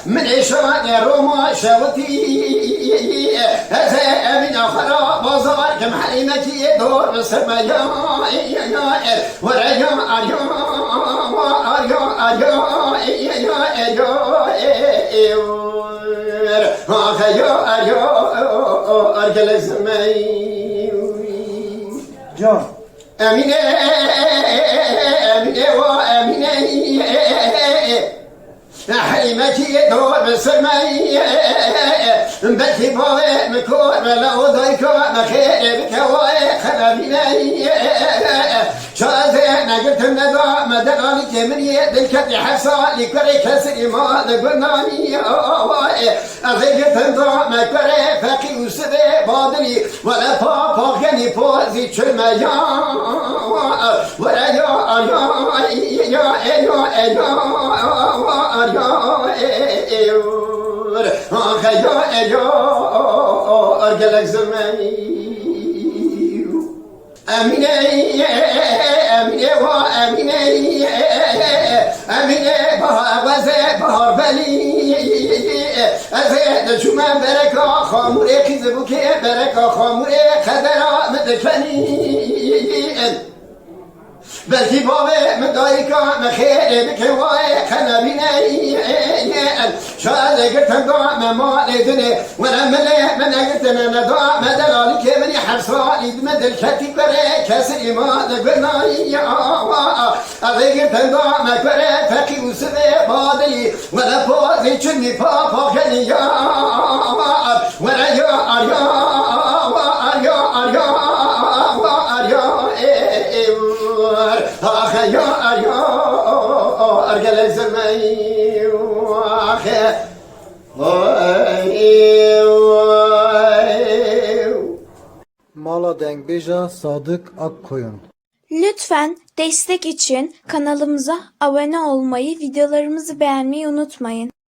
من عشرة روما شوتي هذا من خراب بازار كم حليمتي دور بالسمايا وريا أريا أرجل السماي جان أمينة أمينة وأمينة حليمتي دور بالسماي بكي بوي مكور بلو ضيكو مخير بكوي خلابيني شازي نقلت الندى مدغالي كمني دلكتي حفصة لكري كسري ما دقلناني أغيقت الندى مكري فاقي وسبي بادري ولا بابا غني بوزي تشميا ولا يا أرجلك زماني أمينة أمينة وأمينة أمينة بها وزي بها بلي أزيد شما بركة خاموري خزبوك بركة خاموري خدرا مدفني بلكي بابي مدايكا مخير بكواي خنبيني شاذ قلت ندوع مالي دني وانا ملي من قلت ندوع مدلالي مني حبسالي مدل كتي بري كسري ما دقناي اغي قلت ندوع مكبري فقي وسبي بادلي ولا بوزي چني بابا غنيا ولا يا أرجل الزماني Mala Dengbeja Sadık Akkoyun. Lütfen destek için kanalımıza abone olmayı, videolarımızı beğenmeyi unutmayın.